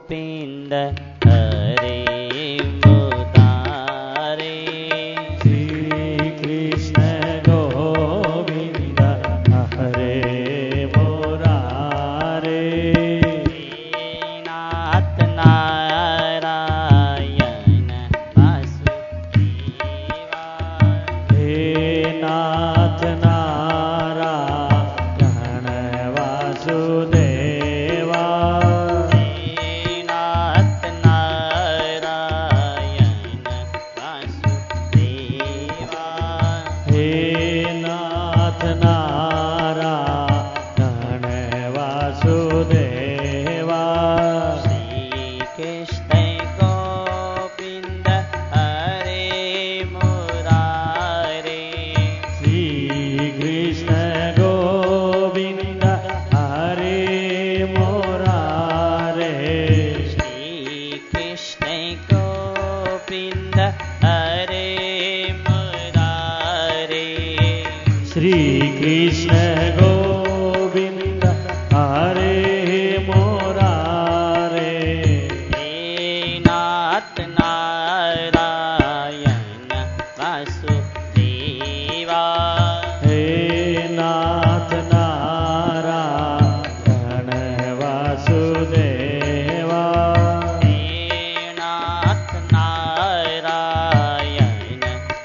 गोविंद हरे मुरारे श्री कृष्ण गोविंद हरे मुरारे नाथ नारायण वासुदेवा हे नाथ नारायण वासुदेवा हे नाथ नारायण वासुदेवा श्री कृष्ण गोविंद हरे मुरारे श्री कृष्ण गोविंद हरे मुरारे श्री कृष्ण गोविंद हरे मुरारे हे नाथ नारायण वासुदेवा हे नाथ नारायण वासुदेवा हे नाथ नारायण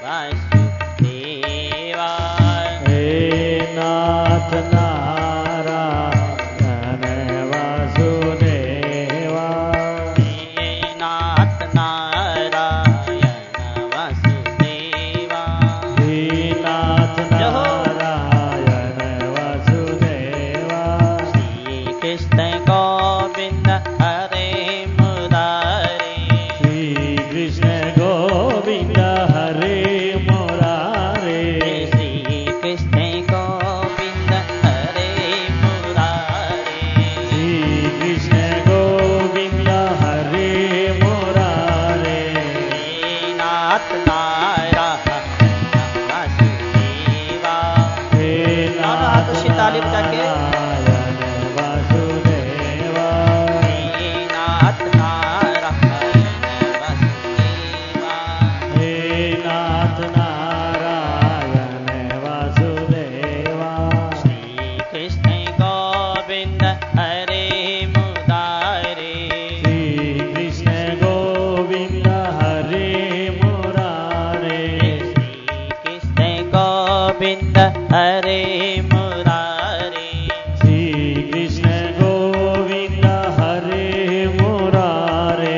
वासुदेवा हे नाथ नारायण वासुदेवा हे नाथ नारायण वासुदेवा हे नाथ नारायण वासुदेवा श्री कृष्ण गोविंद हरे मुरारे श्री कृष्ण गोविंद हरे मुरारे श्री कृष्ण गोविंद हरे मुरारे श्री कृष्ण गोविंद हरे मुरारे हे नाथ नारायण वासुदेवा हे नाथ खुशी ताली बजा के नारायण वासुदेवा हे नाथ नारायण वासुदेवा हे नाथ नारायण वासुदेवा श्री कृष्ण गोविंद हरे मुरारे श्री कृष्ण गोविंद हरे मुरारे श्री कृष्ण गोविंद हरे मुरारे श्री कृष्ण गोविंद हरे मुरारे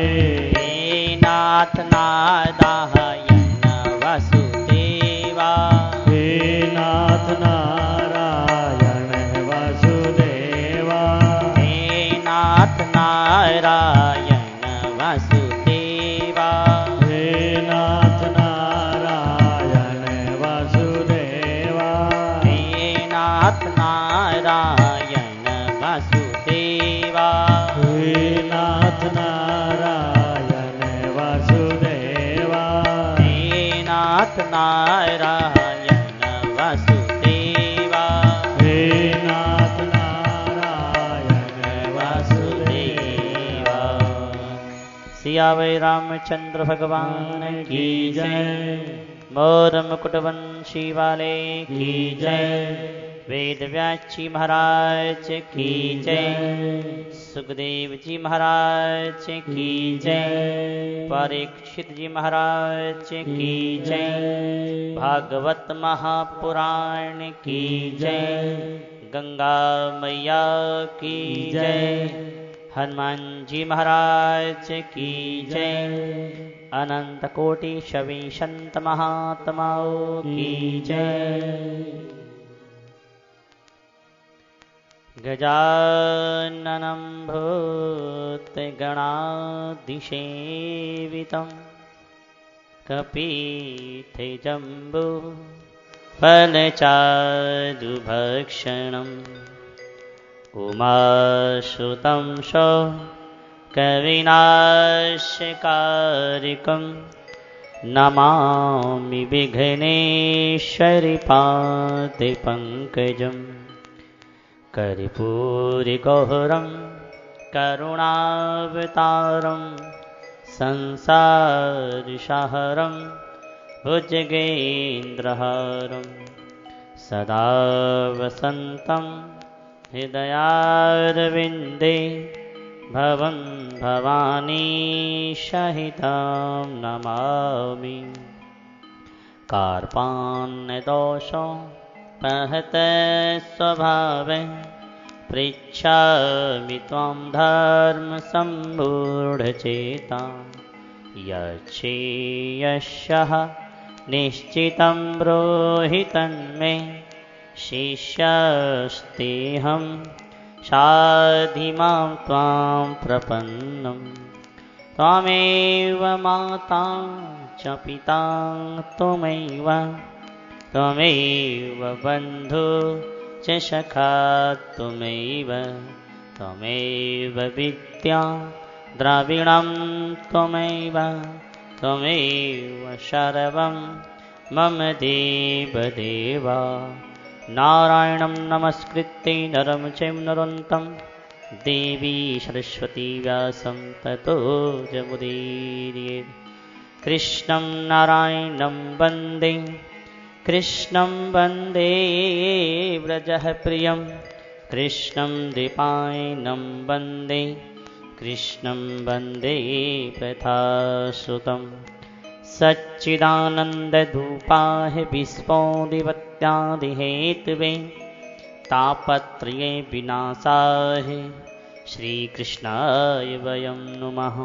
हे नाथ नारायण वासुदेवा हे नाथ नारायण वासुदेवा हे नाथ नारायण वासुदेवा हे नाथ नारायण वासुदेवा हे नाथ नारायण वासुदेवा हे नाथ नारायण वासुदेवा हे नाथ नारायण वासुदेवा हे नाथ नारायण वासुदेवा सियावै रामचंद्र भगवान की जय मोर मुकुटवंशी वाले की जय वेद व्यासी महाराज की जय सुखदेव जी महाराज की जय परीक्षित जी महाराज की जय भागवत महापुराण की जय गंगा मैया की जय हनुमान जी महाराज की जय अनंत कोटि शवि संत महात्माओं की जय गजाननं भूतगणाधिसेवितं कपीठजम्बो फलचारुभक्षणम् उमासुतं कविनाशकारिकं नमामि विघ्नेश्वरि पादपङ्कजं कर्पूरगौरं करुणावतारं संसारसारं भुजगेन्द्रहारं सदा वसन्तं हृदयारविन्दे भवं भवानी सहितं नमामि। कार्पाण्यदोषो महत स्वभावे पृच्छामि त्वां धर्मसम्मूढचेतां यच्छेयस्यः निश्चितं ब्रूहि तन्मे शिष्यस्तेऽहं शाधिमां त्वां प्रपन्नं। त्वमेव माता च पिता त्वमेव त्वमेव बन्धु च सखा त्वमेव त्वमेव विद्या द्रविणं त्वमेव त्वमेव सर्वं मम देवदेव। नारायणं नमस्कृत्य नरं चैव नरोत्तमं देवी सरस्वती व्यासं ततो जमुदीरयेत्। कृष्णं नारायणं वन्दे कृष्णं वन्दे व्रजः प्रियं कृष्णं द्वैपायनं वन्दे कृष्णं वन्दे प्रथासुतं। सच्चिदानन्दरूपाय विस्फोदिवत्यादिहेतवे तापत्रये विनाशाय श्रीकृष्णाय वयं नुमः।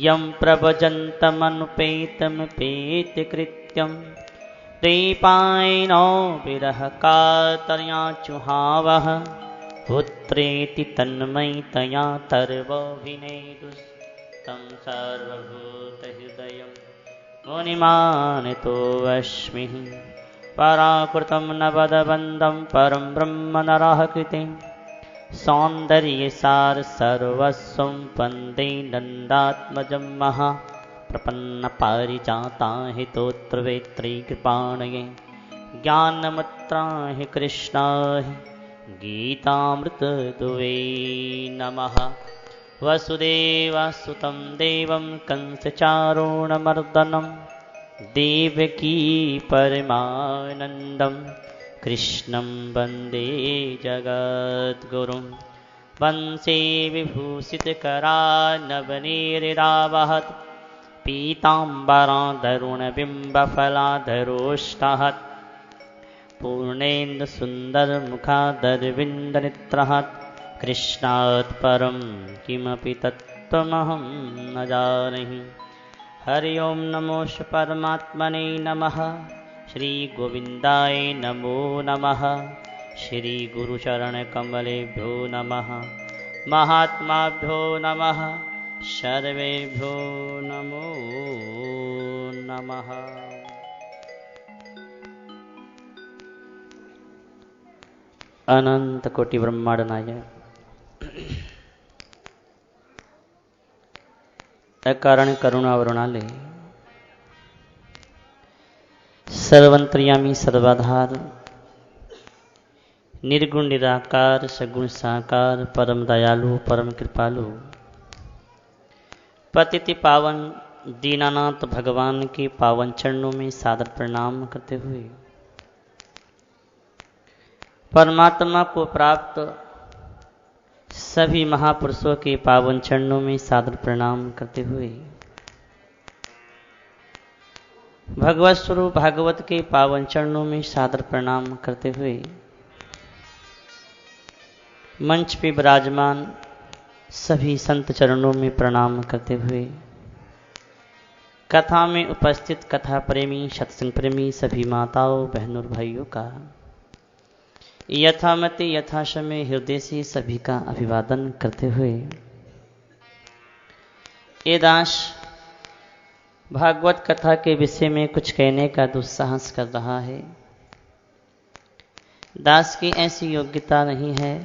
यं प्रभजन्तमनुपेतमपेतकृत्यं द्वैपायनो विरहकातर्याचुहावः पुत्रेति तन्मयतया तर्वोऽभिनेदुस्तं सर्वभूतहृदयं मुनिमानतोऽस्मि। पराकृतं नवदवन्दं परं ब्रह्म नरः कृते सौन्दर्यसार सर्वस्वं वन्दे नन्दात्मजं महा प्रपन्नपारिजाताय स्तोत्रवेत्रैकृपाणये ज्ञानमुद्राय कृष्णाय गीतामृतदुहे नमः। वसुदेवसुतं देवं कंसचारूणमर्दनं देवकी परमानन्दं कृष्णं वन्दे जगद्गुरुं। वंशे विभूषितकरानवनीरिरावहत् पीताम्बराधरुणबिम्बफलाधरोष्टहत् पूर्णेन्दुसुन्दरमुखादरविन्दनेत्रहत् कृष्णात् परं किमपि तत्त्वमहं न जानामि। हरि ओं नमो परमात्मने नमः। श्रीगोविन्दाय नमो नमः। श्रीगुरुचरणकमलेभ्यो नमः। महात्माभ्यो नमः। सर्वेभ्यो नमो नमः। अनंत कोटि ब्रह्मांड नायक अकारण करुणा वरुणाले सर्वंतर्यामी सर्वाधार निर्गुण निराकार सगुण साकार परम दयालु परम कृपालु पतित पावन दीनानाथ भगवान के पावन चरणों में सादर प्रणाम करते हुए परमात्मा को प्राप्त सभी महापुरुषों के पावन चरणों में सादर प्रणाम करते हुए भगवत स्वरूप भागवत के पावन चरणों में सादर प्रणाम करते हुए मंच पे विराजमान सभी संत चरणों में प्रणाम करते हुए कथा में उपस्थित कथा प्रेमी सत्संग प्रेमी सभी माताओं बहनों और भाइयों का यथामति यथासमय हृदय से सभी का अभिवादन करते हुए ये दास भागवत कथा के विषय में कुछ कहने का दुस्साहस कर रहा है। दास की ऐसी योग्यता नहीं है,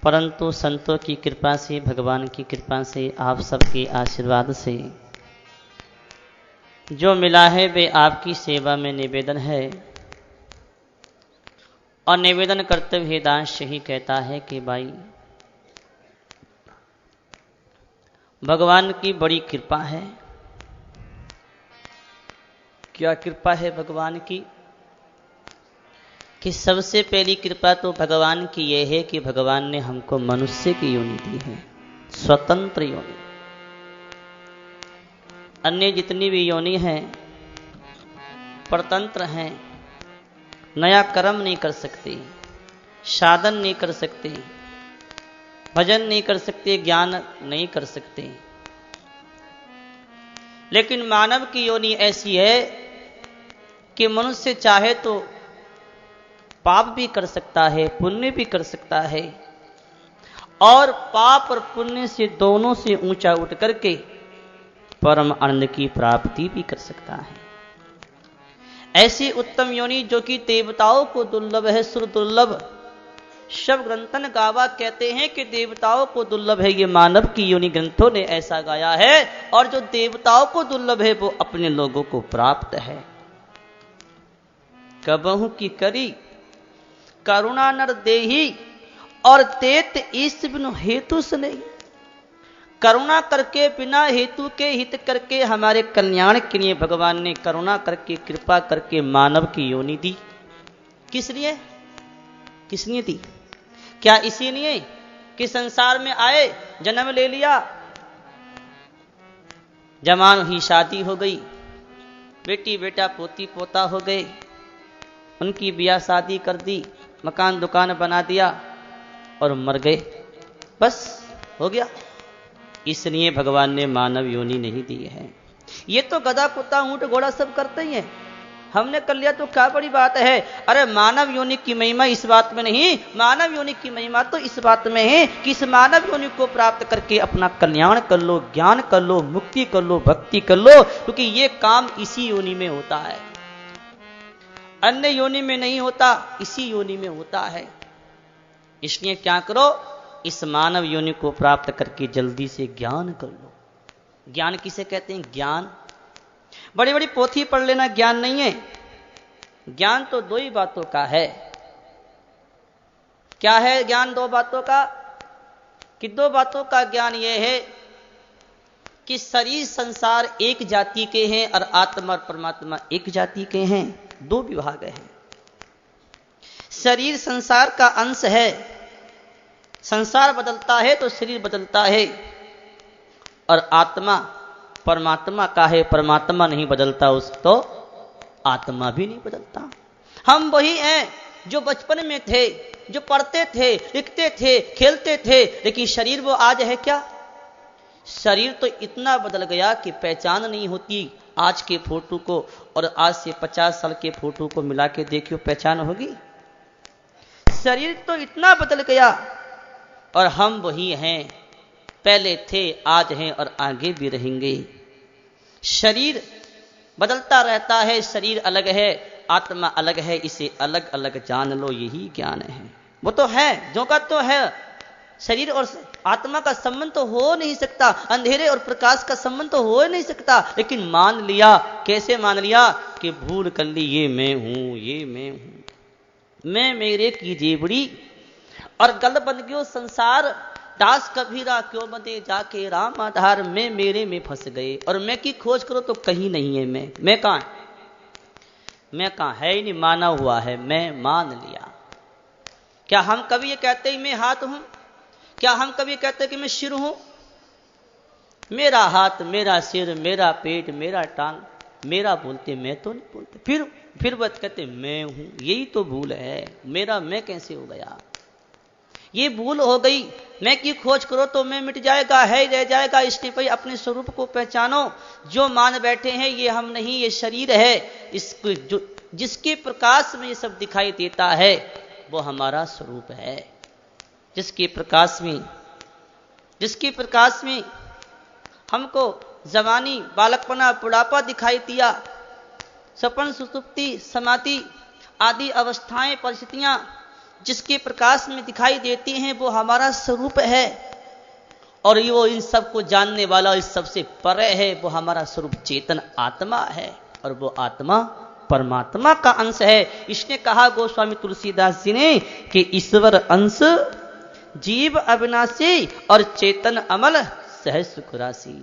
परंतु संतों की कृपा से भगवान की कृपा से आप सबके आशीर्वाद से जो मिला है वे आपकी सेवा में निवेदन है। और निवेदन करते हुए दास यही कहता है कि भाई भगवान की बड़ी कृपा है। क्या कृपा है भगवान की कि सबसे पहली कृपा तो भगवान की यह है कि भगवान ने हमको मनुष्य की योनि दी है, स्वतंत्र योनि। अन्य जितनी भी योनि हैं परतंत्र हैं, नया कर्म नहीं कर सकते, साधन नहीं कर सकते, भजन नहीं कर सकते, ज्ञान नहीं कर सकते। लेकिन मानव की योनि ऐसी है कि मनुष्य चाहे तो पाप भी कर सकता है, पुण्य भी कर सकता है, और पाप और पुण्य से दोनों से ऊंचा उठ करके परम आनंद की प्राप्ति भी कर सकता है। ऐसी उत्तम योनि जो कि देवताओं को दुर्लभ है, सुर दुर्लभ। शब ग्रंथन गावा कहते हैं कि देवताओं को दुर्लभ है, ये मानव की योनि ग्रंथों ने ऐसा गाया है। और जो देवताओं को दुर्लभ है वो अपने लोगों को प्राप्त है। कबहु की करी करुणा नर देही और तेत ईस बिनु हेतु से नहीं। करुणा करके बिना हेतु के हित करके हमारे कल्याण के लिए भगवान ने करुणा करके कृपा करके मानव की योनि दी। किस लिए? किस लिए दी? क्या इसीलिए कि संसार में आए, जन्म ले लिया, जवान ही शादी हो गई, बेटी बेटा पोती पोता हो गए, उनकी ब्याह शादी कर दी, मकान दुकान बना दिया और मर गए, बस हो गया? इसलिए भगवान ने मानव योनि नहीं दी है। ये तो गधा कुत्ता ऊंट घोड़ा सब करते ही हैं, हमने कर लिया तो क्या बड़ी बात है। अरे मानव योनि की महिमा इस बात में नहीं, मानव योनि की महिमा तो इस बात में है कि इस मानव योनि को प्राप्त करके अपना कल्याण कर लो, ज्ञान कर लो, मुक्ति कर लो, भक्ति कर लो, क्योंकि ये काम इसी योनि में होता है, अन्य योनि में नहीं होता, इसी योनि में होता है। इसलिए क्या करो, इस मानव योनि को प्राप्त करके जल्दी से ज्ञान कर लो। ज्ञान किसे कहते हैं? ज्ञान बड़ी बड़ी पोथी पढ़ लेना ज्ञान नहीं है। ज्ञान तो दो ही बातों का है। क्या है ज्ञान? दो बातों का। कि दो बातों का ज्ञान यह है कि शरीर संसार एक जाति के हैं और आत्मा और परमात्मा एक जाति के हैं, दो विभाग हैं। शरीर संसार का अंश है, संसार बदलता है तो शरीर बदलता है, और आत्मा परमात्मा का है, परमात्मा नहीं बदलता उस तो आत्मा भी नहीं बदलता। हम वही हैं जो बचपन में थे, जो पढ़ते थे, लिखते थे, खेलते थे, लेकिन शरीर वो आज है क्या? शरीर तो इतना बदल गया कि पहचान नहीं होती आज के फोटो को और आज से 50 साल के फोटो को मिला के देखियो, पहचान होगी? शरीर तो इतना बदल गया और हम वही हैं, पहले थे, आज हैं और आगे भी रहेंगे। शरीर बदलता रहता है, शरीर अलग है, आत्मा अलग है, इसे अलग अलग जान लो, यही ज्ञान है। वो तो है, जो का तो है, शरीर और आत्मा का संबंध तो हो नहीं सकता, अंधेरे और प्रकाश का संबंध तो हो नहीं सकता, लेकिन मान लिया। कैसे मान लिया? कि भूल कर ली, ये मैं हूं, ये मैं हूं, मैं मेरे की जेबड़ी, और गल बन गयो संसार, दास कबीरा क्यों बंधे जाके राम आधार, मैं मेरे में फंस गए। और मैं की खोज करो तो कहीं नहीं है। मैं कहां? मैं कहां है ही नहीं, माना हुआ है, मैं मान लिया। क्या हम कभी ये कहते हैं मैं हाथ हूं? क्या हम कभी कहते हैं कि मैं सिर हूं? मेरा हाथ, मेरा सिर, मेरा पेट, मेरा टांग, मेरा बोलते, मैं तो नहीं बोलते। फिर बात कहते मैं हूं। यही तो भूल है। मेरा मैं कैसे हो गया? ये भूल हो गई। मैं की खोज करो तो मैं मिट जाएगा, है रह जाएगा। इसलिए भाई अपने स्वरूप को पहचानो। जो मान बैठे हैं ये हम नहीं, ये शरीर है। इसको जो जिसके प्रकाश में ये सब दिखाई देता है वो हमारा स्वरूप है। जिसके प्रकाश में हमको जवानी, बालकपना, बुढ़ापा दिखाई दिया, सपन, सुसुप्ति, समाधि आदि अवस्थाएं, परिस्थितियां जिसके प्रकाश में दिखाई देती हैं वो हमारा स्वरूप है। और वो इन सबको जानने वाला, इस सबसे परे है, वो हमारा स्वरूप चेतन आत्मा है। और वो आत्मा परमात्मा का अंश है। इसने कहा गोस्वामी तुलसीदास जी ने कि ईश्वर अंश जीव अविनाशी और चेतन अमल है सुख राशि।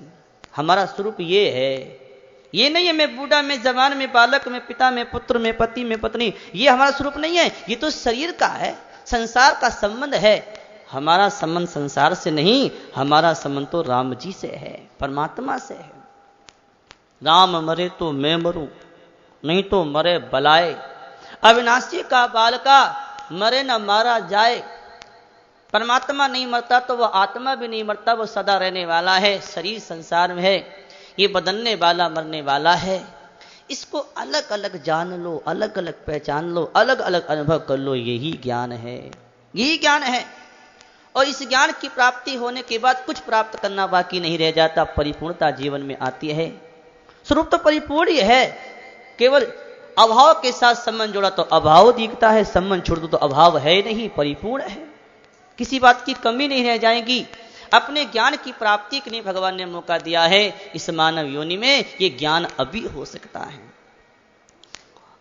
हमारा स्वरूप ये है, ये नहीं है मैं बूढ़ा, मैं जवान, मैं बालक, मैं पिता, मैं पुत्र, मैं पति, मैं पत्नी, ये हमारा स्वरूप नहीं है। ये तो शरीर का है, संसार का संबंध है। हमारा संबंध संसार से नहीं, हमारा संबंध तो राम जी से है, परमात्मा से है। राम मरे तो मैं मरूं, नहीं तो मरे बलाए। अविनाशी का बालका मरे न मारा जाए। परमात्मा नहीं मरता तो वह आत्मा भी नहीं मरता, वो सदा रहने वाला है। शरीर संसार में है, ये बदलने वाला मरने वाला है। इसको अलग अलग जान लो, अलग अलग पहचान लो, अलग अलग अनुभव कर लो, यही ज्ञान है, यही ज्ञान है। और इस ज्ञान की प्राप्ति होने के बाद कुछ प्राप्त करना बाकी नहीं रह जाता, परिपूर्णता जीवन में आती है। स्वरूप तो परिपूर्ण ही है, केवल अभाव के साथ संबंध जोड़ा तो अभाव दिखता है, संबंध छोड़ दो तो अभाव है नहीं, परिपूर्ण है, किसी बात की कमी नहीं रह जाएगी। अपने ज्ञान की प्राप्ति के लिए भगवान ने मौका दिया है। इस मानव योनि में ये ज्ञान अभी हो सकता है।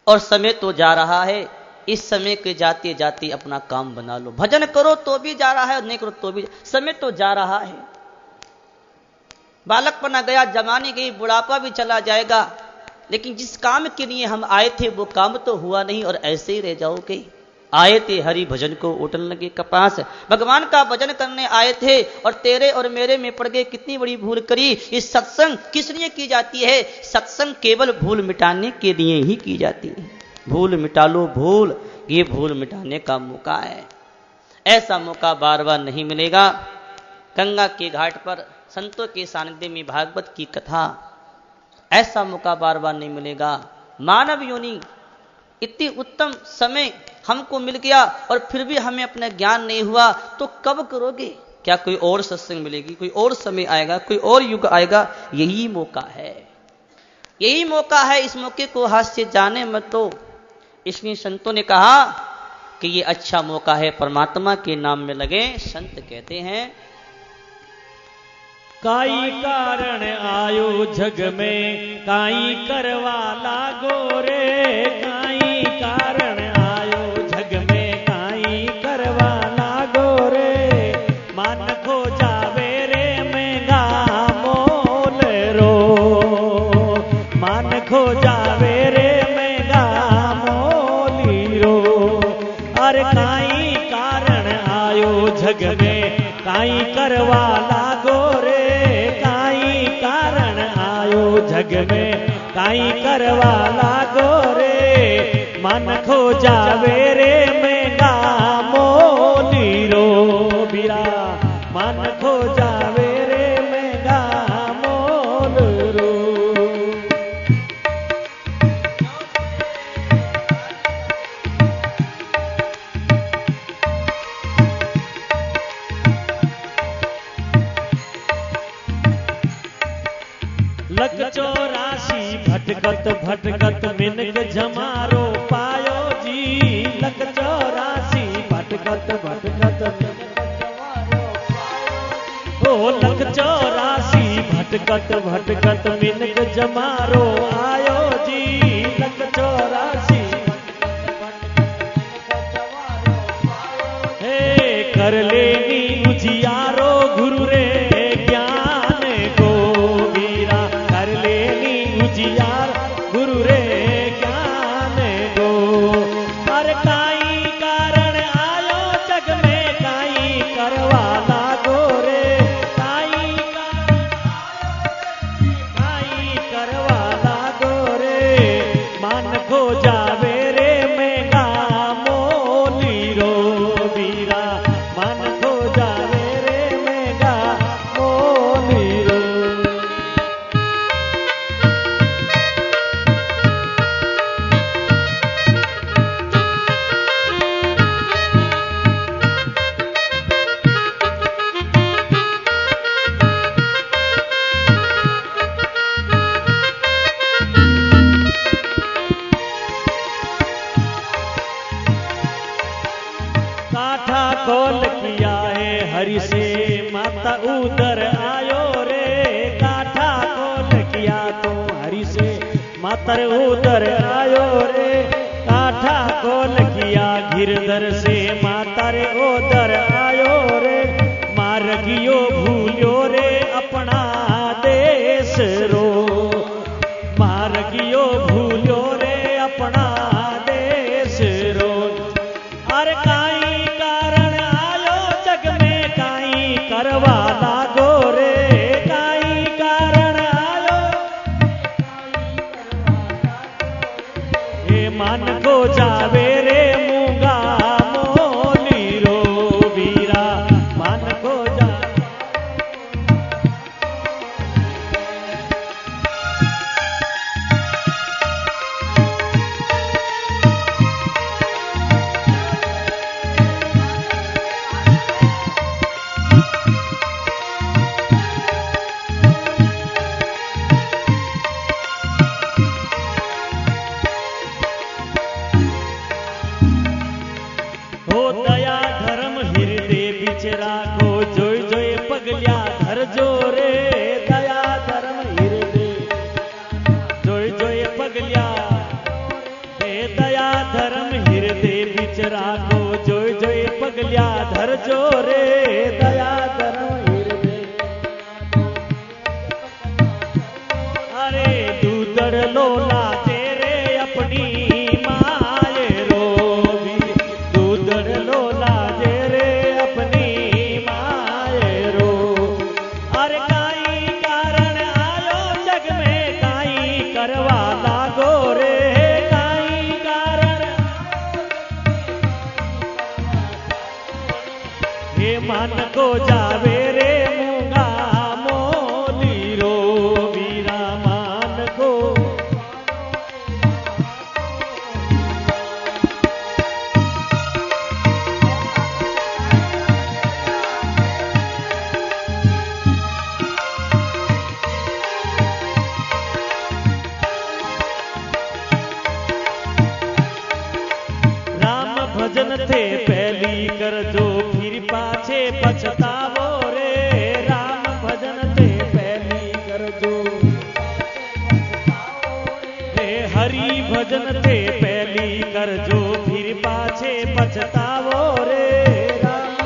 और समय तो जा रहा है, इस समय के जाते जाते अपना काम बना लो। भजन करो तो भी जा रहा है, नहीं करो तो भी, समय तो जा रहा है। बालकपना गया, जवानी गई, बुढ़ापा भी चला जाएगा, लेकिन जिस काम के लिए हम आए थे वो काम तो हुआ नहीं, और ऐसे ही रह जाओगे। आए थे हरि भजन को उठन लगे कपास, भगवान का भजन करने आए थे और तेरे और मेरे में पड़ गए, कितनी बड़ी भूल करी। इस सत्संग किस लिए की जाती है? सत्संग केवल भूल मिटाने के लिए ही की जाती है। भूल मिटा लो भूल, ये भूल मिटाने का मौका है। ऐसा मौका बार बार नहीं मिलेगा। गंगा के घाट पर संतों के सानिध्य में भागवत की कथा, ऐसा मौका बार बार नहीं मिलेगा। मानव योनि इतनी उत्तम समय हमको मिल गया और फिर भी हमें अपना ज्ञान नहीं हुआ, तो कब करोगे? क्या कोई और सत्संग मिलेगी, कोई और समय आएगा, कोई और युग आएगा? यही मौका है, यही मौका है। इस मौके को हाथ से जाने मत दो। इसलिए संतों ने कहा कि ये अच्छा मौका है, परमात्मा के नाम में लगे। संत कहते हैं, काई कारण आयो जग में, काई करवा लागो रे। काई कारण आयो जग में, काई करवा लागो रे। मन खो जावे रे महंगा मोल रो, मन खो जावे रे महंगा मोली रो। अरे काई कारण आयो जग में, काई करवा लागो रे। जग में काई करवा लागो रे। मन खो जावे रे महंगा मोली रो बीरा। मन खो जावे रे महंगा मोल रो। लग 84 भटकत भटकत मिनक जमारो पायो जी। लग 84 भटकत भटकत ओ लग 84 भटकत भटकत मिनक जमारो आयो जी। लग 84 हे कर लेनी उजियारो गुरु रे ज्ञान को वीरा। कर लेनी उजियार गुरु रे ज्ञान को। पर काई कारण आयो जग में, काई करवा लागो रे। काई करवा लागो रे। मन खो जावे रे महंगा मोली रो वीरा। मन खो जावे रे महंगा मोली रो। काठा खोल किया है हरि से माता उधर आयो रे। काठा खोल किया तो हरि से माता उधर आयो रे। काठा खोल किया गिरधर से माता रे उधर आयो रे। मार्गियो भूलियो रे अपन करवा लागो रे काई कारण आयो हे मन को जावे रे मूंगा मोली रो वीरा मन को जा धर जो रे दया धर्म हृदय अरे दूधड़ लोला तेरे अपनी माए रो दूधड़ लोला तेरे अपनी माए रो अरे काई कारण आयो जग में काई करवा लागो रे मन को जावे रे मूंगा मोली रो वीरा मान को राम भजन थे पहली कर जो पाछे पछतावो रे राम भजन ते पहली कर जो हे हरि भजन ते पहली कर जो फिर पाछे पछतावो रे राम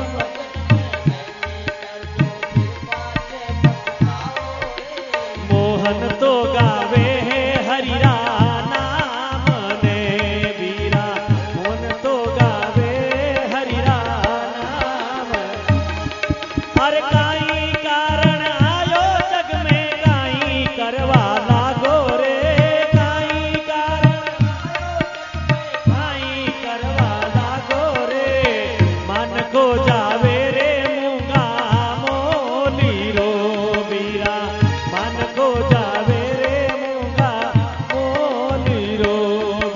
मोहन तो गावे है हरि नाम ने वीरा मोहन तो गावे हरि हर काई कारण आयो जग में काई करवा लागो रे काई करवा लागो रे मन को जावे रे मूंगा मोली रो वीरा मन को जावे रे मूंगा मोली रो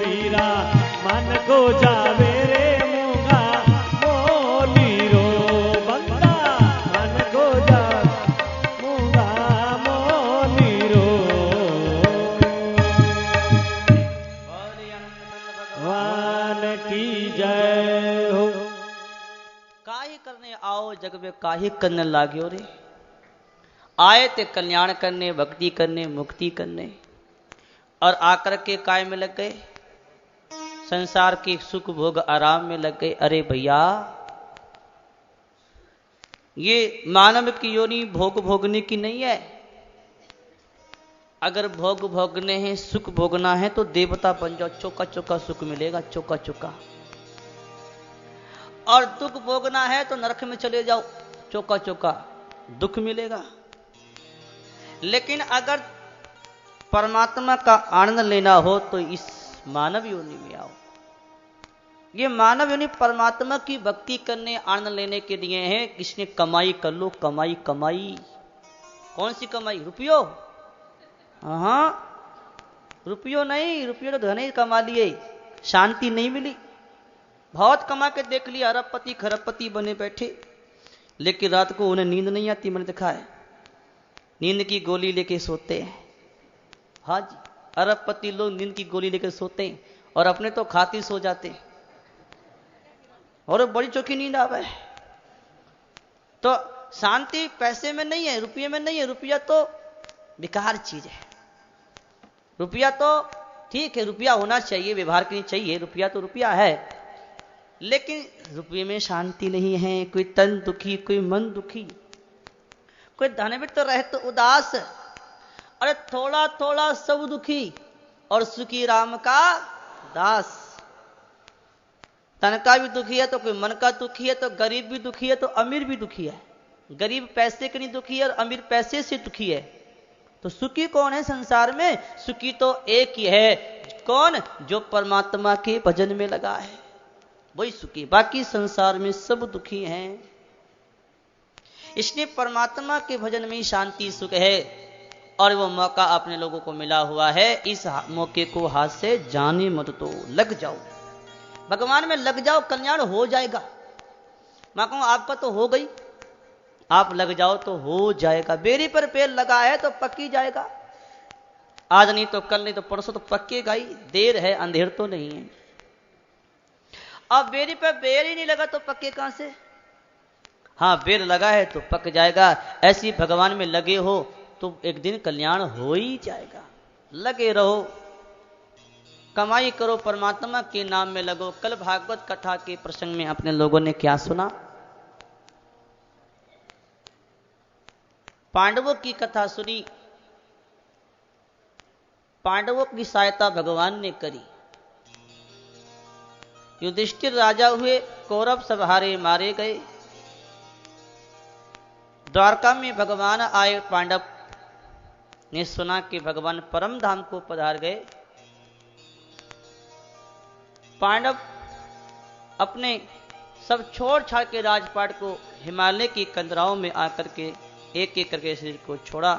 वीरा मन को जावे रे मूंगा मोली रो बंदा आओ जग में काहे करने लाग्यो रे आए थे कल्याण करने भक्ति करने मुक्ति करने और आकर के काय में लग गए संसार के सुख भोग आराम में लग गए। अरे भैया ये मानव की योनि भोग भोगने की नहीं है। अगर भोग भोगने हैं सुख भोगना है तो देवता बन जाओ चौका चौका सुख मिलेगा चौका चौका। और दुख भोगना है तो नरक में चले जाओ चौका चौका दुख मिलेगा। लेकिन अगर परमात्मा का आनंद लेना हो तो इस मानव योनि में आओ। ये मानव योनि परमात्मा की भक्ति करने आनंद लेने के लिए है। किसने कमाई कर लो कमाई कमाई कौन सी कमाई रुपयो हाँ रुपयो नहीं रुपयो तो धन ही कमा लिए शांति नहीं मिली। बहुत कमा के देख लिया अरबपति खरबपति बने बैठे लेकिन रात को उन्हें नींद नहीं आती। मैंने देखा है नींद की गोली लेके सोते हैं। हाँ जी अरबपति लोग नींद की गोली लेके सोते हैं और अपने तो खाती सो जाते हैं और बड़ी चौकी नींद आवे। तो शांति पैसे में नहीं है रुपये में नहीं है। रुपया तो बेकार चीज है। रुपया तो ठीक है रुपया होना चाहिए व्यवहार के लिए चाहिए। रुपया तो रुपया है लेकिन रुपये में शांति नहीं है। कोई तन दुखी कोई मन दुखी कोई धनवित तो रहे तो उदास। अरे थोड़ा थोड़ा सब दुखी और सुखी राम का दास। तन का भी दुखी है तो कोई मन का दुखी है तो गरीब भी दुखी है तो अमीर भी दुखी है। गरीब पैसे के नहीं दुखी है और अमीर पैसे से दुखी है। तो सुखी कौन है संसार में? सुखी तो एक ही है। कौन? जो परमात्मा के भजन में लगा है, वही सुखी। बाकी संसार में सब दुखी हैं। इसलिए परमात्मा के भजन में शांति सुख है, और वो मौका अपने लोगों को मिला हुआ है। इस मौके को हाथ से जाने मत दो, लग जाओ भगवान में, लग जाओ, कल्याण हो जाएगा। मैं कहूं आपका तो हो गई, आप लग जाओ तो हो जाएगा। बेरी पर पेड़ लगा है तो पक्की जाएगा। आज नहीं तो कल, नहीं तो परसों तो पक्केगा ही। देर है, अंधेर तो नहीं है। अब बेरी पर बेर ही नहीं लगा तो पक्के कहां से? हाँ, बेर लगा है तो पक जाएगा। ऐसी भगवान में लगे हो तो एक दिन कल्याण हो ही जाएगा। लगे रहो, कमाई करो, परमात्मा के नाम में लगो। कल भागवत कथा के प्रसंग में अपने लोगों ने क्या सुना? पांडवों की कथा सुनी। पांडवों की सहायता भगवान ने करी। युधिष्ठिर राजा हुए, कौरव सब हारे मारे गए। द्वारका में भगवान आए। पांडव ने सुना कि भगवान परम धाम को पधार गए। पांडव अपने सब छोड़ छाड़ के राजपाट को हिमालय की कंदराओं में आकर के एक एक करके शरीर को छोड़ा।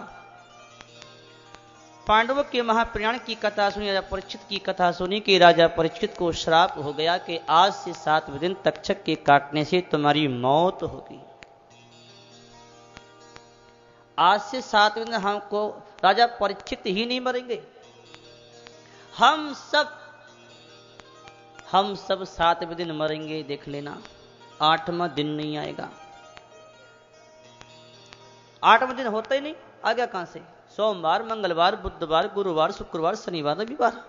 पांडवों के महाप्रयाण की कथा सुनी, राजा परीक्षित की कथा सुनी कि राजा परीक्षित को श्राप हो गया कि आज से 7वें दिन तक्षक के काटने से तुम्हारी मौत होगी। आज से 7वें दिन हमको राजा परीक्षित ही नहीं मरेंगे, हम सब 7वें दिन मरेंगे। देख लेना, 8वां दिन नहीं आएगा। 8वां दिन होता ही नहीं, आ गया कहां से? सोमवार, मंगलवार, बुधवार, गुरुवार, शुक्रवार, शनिवार, रविवार।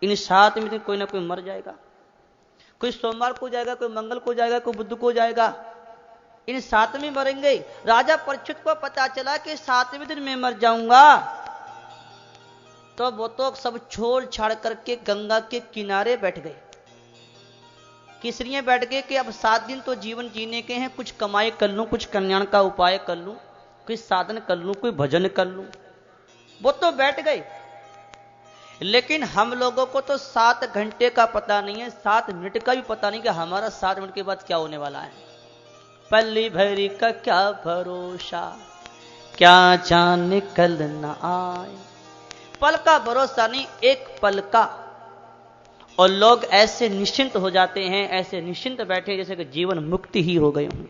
इन 7वें दिन कोई ना कोई मर जाएगा। कोई सोमवार को जाएगा, कोई मंगल को जाएगा, कोई बुध को जाएगा। इन 7 में मरेंगे। राजा परीक्षित को पता चला कि 7वें दिन में मर जाऊंगा, तो वो तो सब छोड़ छाड़ करके गंगा के किनारे बैठ गए। किस लिए बैठ गए? कि अब 7 दिन तो जीवन जीने के हैं, कुछ कमाई कर लूं, कुछ कल्याण का उपाय कर लूं, कोई साधन कर लूं, कोई भजन कर लूं। वो तो बैठ गए। लेकिन हम लोगों को तो 7 घंटे का पता नहीं है, 7 मिनट का भी पता नहीं कि हमारा 7 मिनट के बाद क्या होने वाला है। पल्ली भरी का क्या भरोसा, क्या जाने कल न आए। पल का भरोसा नहीं, एक पल का। और लोग ऐसे निश्चिंत हो जाते हैं, ऐसे निश्चिंत बैठे जैसे कि जीवन मुक्ति ही हो गए हों।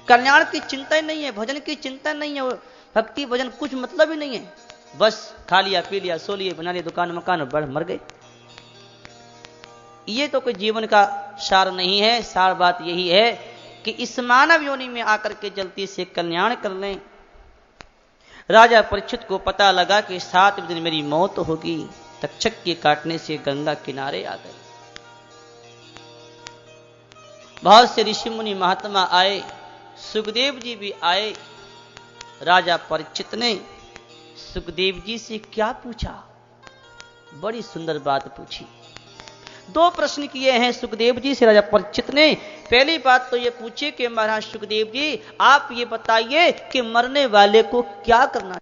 कल्याण की चिंता ही नहीं है, भजन की चिंता नहीं है, भक्ति भजन कुछ मतलब ही नहीं है। बस खा लिया, पी लिया, सो लिए, बना लिया दुकान मकान, बढ़ मर गए। ये तो कोई जीवन का सार नहीं है। सार बात यही है कि इस मानव योनि में आकर के जल्दी से कल्याण कर लें। राजा परीक्षित को पता लगा कि 7वें दिन मेरी मौत होगी। तक्षक के काटने से गंगा किनारे आ गए। बहुत से ऋषि मुनि महात्मा आए, सुखदेव जी भी आए। राजा परीक्षित ने सुखदेव जी से क्या पूछा? बड़ी सुंदर बात पूछी। 2 प्रश्न किए हैं सुखदेव जी से राजा परीक्षित ने। पहली बात तो ये पूछी कि महाराज सुखदेव जी, आप ये बताइए कि मरने वाले को क्या करना